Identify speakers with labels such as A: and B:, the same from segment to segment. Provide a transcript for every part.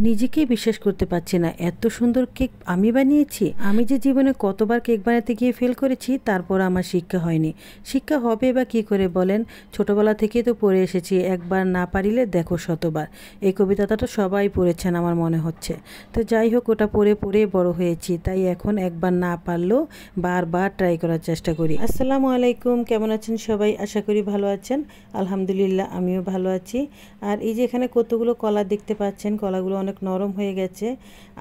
A: নিজেকেই বিশ্বাস করতে পারছি না, এত সুন্দর কেক আমি বানিয়েছি। আমি যে জীবনে কতবার কেক বানাতে গিয়ে ফেল করেছি, তারপর আমার শিক্ষা হয়নি। শিক্ষা হবে বা কি করে বলেন? ছোটবেলা থেকেই তো পড়ে এসেছি, একবার না পারিলে দেখো শতবার। এই কবিতাটা তো সবাই পড়েছেন আমার মনে হচ্ছে। তো যাই হোক, ওটা পড়ে পড়ে বড় হয়েছি, তাই এখন একবার না পারলেও বারবার ট্রাই করার চেষ্টা করি। আসসালামু আলাইকুম, কেমন আছেন সবাই? আশা করি ভালো আছেন। আলহামদুলিল্লাহ, আমিও ভালো আছি। আর এই যে এখানে কতগুলো কলা দেখতে পাচ্ছেন, কলাগুলো অনেক নরম হয়ে গেছে।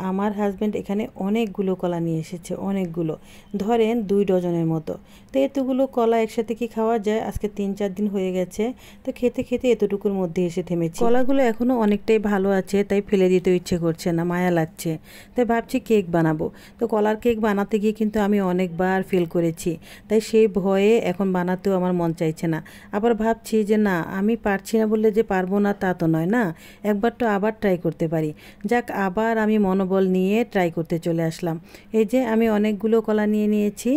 A: আমার হাজব্যান্ড এখানে অনেকগুলো কলা নিয়ে এসেছে, অনেকগুলো, ধরেন 2 ডজনের মতো। তো এতগুলো কলা একসাথে কি খাওয়া যায়? আজকে 3-4 দিন হয়ে গেছে, তো খেতে খেতে এতটুকুর মধ্যে এসে থেমেছি। কলাগুলো এখনও অনেকটাই ভালো আছে, তাই ফেলে দিতে ইচ্ছে করছে না, মায়া লাগছে। তাই ভাবছি কেক বানাবো। তো কলার কেক বানাতে গিয়ে কিন্তু আমি অনেকবার ফেল করেছি, তাই সেই ভয়ে এখন বানাতেও আমার মন চাইছে না। আবার ভাবছি যে না, আমি পারছি না বললে যে পারবো না তা তো নয় না, একবার তো আবার ট্রাই করতে পারি। যাক, আবার আমি মনোবল নিয়ে ট্রাই করতে চলে আসলাম। এই যে আমি অনেকগুলো কলা নিয়ে নিয়েছি,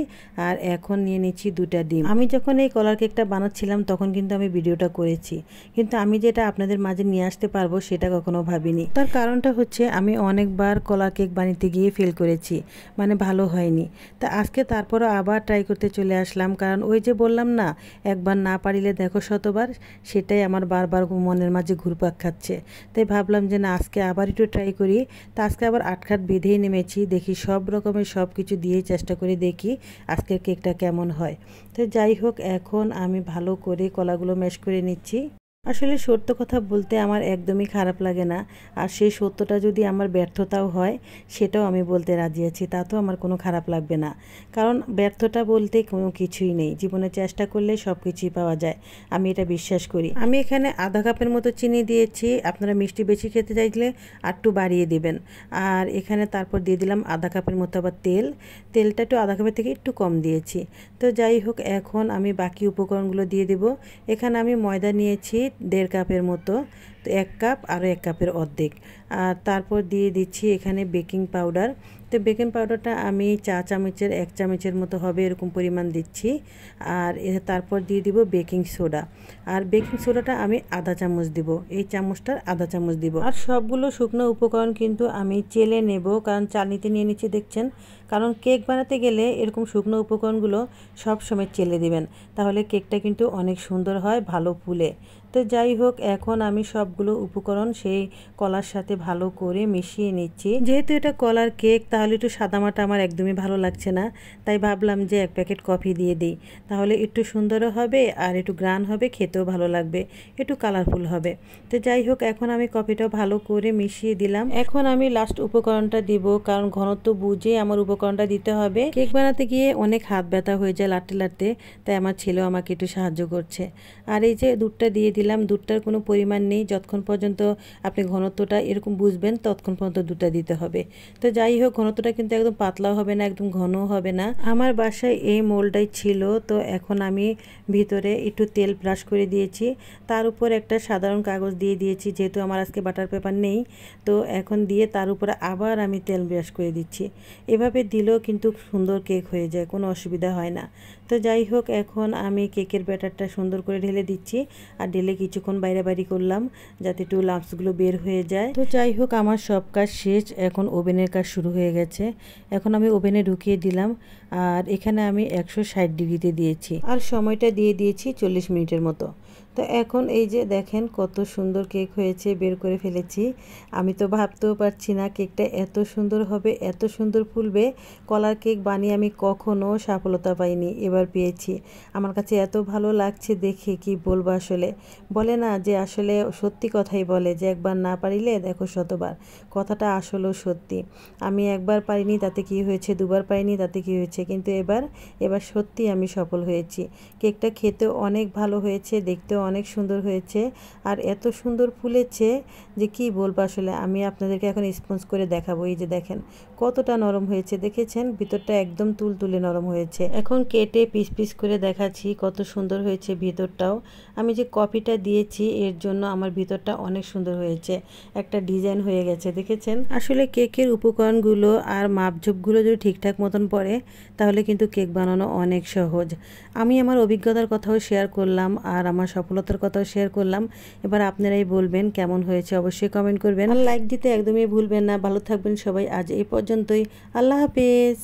A: আর এখন নিয়ে নিচ্ছি 2টা ডিম। আমি যখন এই কলার কেকটা বানাচ্ছিলাম তখন কিন্তু আমি ভিডিওটা করেছি, কিন্তু আমি যেটা আপনাদের মাঝে নিয়ে আসতে পারবো সেটা কখনো ভাবিনি। তার কারণটা হচ্ছে আমি অনেকবার কলার কেক বানাতে গিয়ে ফেল করেছি, মানে ভালো হয়নি। তা আজকে তারপরও আবার ট্রাই করতে চলে আসলাম, কারণ ওই যে বললাম না, একবার না পারিলে দেখো শতবার, সেটাই আমার বারবার মনের মাঝে ঘুরপাক খাচ্ছে। তাই ভাবলাম যে না, আজকে আবার একটু ট্রাই করি। তা আজকে আবার আটঘাট বেঁধেই নেমেছি, দেখি সব রকমের সব কিছু দিয়েই চেষ্টা করে দেখি আজকের কেকটা কেমন হয়। তো যাই হোক, এখন আমি ভালো করে কলাগুলো ম্যাশ করে নিচ্ছি। আসলে সত্য কথা বলতে আমার একদমই খারাপ লাগে না, আর সেই সত্যটা যদি আমার ব্যর্থতাও হয় সেটাও আমি বলতে রাজি আছি, তাতেও আমার কোনো খারাপ লাগবে না। কারণ ব্যর্থতা বলতে কোনো কিছুই নেই, জীবনে চেষ্টা করলে সব কিছুই পাওয়া যায়, আমি এটা বিশ্বাস করি। আমি এখানে আধা কাপের মতো চিনি দিয়েছি, আপনারা মিষ্টি বেশি খেতে চাইলে আর একটু বাড়িয়ে দিবেন। আর এখানে তারপর দিয়ে দিলাম আধা কাপের মতো আবার তেলটা একটু আধা কাপের থেকে একটু কম দিয়েছি। তো যাই হোক, এখন আমি বাকি উপকরণগুলো দিয়ে দেব। এখানে আমি ময়দা নিয়েছি 1.5 কাপের মতো, তো 1 কাপ আরও 1 কাপের অর্ধেক। আর তারপর দিয়ে দিচ্ছি এখানে বেকিং পাউডার। তো বেকিং পাউডারটা আমি 1 চামচের মতো হবে এরকম পরিমাণ দিচ্ছি। আর তারপর দিয়ে দিব বেকিং সোডা। আর বেকিং সোডাটা আমি আধা চামচ দিব, এই চামচটার আধা চামচ দিব। আর সবগুলো শুকনো উপকরণ কিন্তু আমি চেলে নেব, কারণ চালনিতে নিয়ে নিচ্ছি দেখছেন। কারণ কেক বানাতে গেলে এরকম শুকনো উপকরণগুলো সব সময় চেলে দিবেন, তাহলে কেকটা কিন্তু অনেক সুন্দর হয়, ভালো ফুলে। তো যাই হোক, এখন আমি সবগুলো উপকরণ সেই কলার সাথে ভালো করে মিশিয়ে নিচ্ছি। যেহেতু এটা কলার কেক, তাহলে একটু সাদামাটা আমার একদমই ভালো লাগছে না, তাই ভাবলাম যে 1 প্যাকেট কফি দিয়ে দিই, তাহলে একটু সুন্দরও হবে আর একটু গ্রান হবে, খেতেও ভালো লাগবে, একটু কালারফুল হবে। তো যাই হোক, এখন আমি কফিটা ভালো করে মিশিয়ে দিলাম। এখন আমি লাস্ট উপকরণটা দিব, কারণ ঘনত্ব বুঝে আমার উপকরণটা দিতে হবে। কেক বানাতে গিয়ে অনেক হাত ব্যথা হয়ে যায় লাটতে লাটতে, তাই আমার ছেলেও আমাকে একটু সাহায্য করছে। আর এই যে দুধটা দিয়ে দিলাম, দুধটার কোনো পরিমাণ নেই, যতক্ষণ পর্যন্ত আপনি ঘনত্বটা এরকম বুঝবেন ততক্ষণ পর্যন্ত দুধটা দিতে হবে। তো যাই হোক, ঘনত্বটা কিন্তু একদম পাতলাও হবে না, একদম ঘনও হবে না। আমার বাসায় এই মোলটাই ছিল, তো এখন আমি ভিতরে একটু তেল ব্রাশ করে দিয়েছি, তার উপর একটা সাধারণ কাগজ দিয়ে দিয়েছি, যেহেতু আমার আজকে বাটার পেপার নেই। তো এখন দিয়ে তার উপরে আবার আমি তেল ব্রাশ করে দিচ্ছি। এভাবে দিলেও কিন্তু সুন্দর কেক হয়ে যায়, কোনো অসুবিধা হয় না। তো যাই হোক, এখন আমি কেকের ব্যাটারটা সুন্দর করে ঢেলে দিচ্ছি, আর ঢেলে কিছুক্ষণ বাইরে বাইরে করলাম যাতে একটু লাম্পসগুলো বের হয়ে যায়। তো যাই হোক, আমার সব কাজ শেষ, এখন ওভেনের কাজ শুরু হয়ে গেছে। এখন আমি ওভেনে ঢুকিয়ে দিলাম, আর এখানে আমি 160 ডিগ্রিতে দিয়েছি, আর সময়টা দিয়ে দিয়েছি 40 মিনিটের মতো। তো এখন এই যে দেখেন কত সুন্দর কেক হয়েছে, বের করে ফেলেছি। আমি তো ভাবতেও পারছি না কেকটা এত সুন্দর হবে, এত সুন্দর ফুলবে। কলার কেক বানিয়ে আমি কখনো সফলতা পাইনি, এবার পেয়েছি। আমার কাছে এত ভালো লাগছে দেখে, কি বলবো আসলে। বলে না যে আসলে সত্যি কথাই বলে যে একবার না পারিলে দেখো শতবার, কথাটা আসলেও সত্যি। আমি একবার পারিনি তাতে কি হয়েছে, দুবার পারিনি তাতে কি হয়েছে, কিন্তু এবার সত্যি আমি সফল হয়েছি। কেকটা খেতেও অনেক ভালো হয়েছে, দেখতেও অনেক সুন্দর হয়েছে, আর এত সুন্দর ফুলেছে যে কি বলবো আসলে। আমি আপনাদেরকে এখন স্পঞ্জ করে দেখাবো। এই যে দেখেন কতটা নরম হয়েছে, দেখেছেন? ভিতরটা একদম তুলতুলে নরম হয়েছে। এখন কেটে পিস পিস করে দেখাচ্ছি কত সুন্দর হয়েছে ভিতরটাও। আমি যে কফিটা দিয়েছি এর জন্য আমার ভিতরটা অনেক সুন্দর হয়েছে, একটা ডিজাইন হয়ে গেছে, দেখেছেন? আসলে কেকের উপকরণগুলো আর মাপঝোপগুলো যদি ঠিকঠাক মতন পড়ে তাহলে কিন্তু কেক বানানো অনেক সহজ। আমি আমার অভিজ্ঞতার কথাও শেয়ার করলাম, আর আমার সফলতার কথাও শেয়ার করলাম। এবার আপনারাই বলবেন কেমন হয়েছে, অবশ্যই কমেন্ট করবেন আর লাইক দিতে একদমই ভুলবেন না। ভালো থাকবেন সবাই, আজ এই পর্যন্তই। আল্লাহ হাফেজ।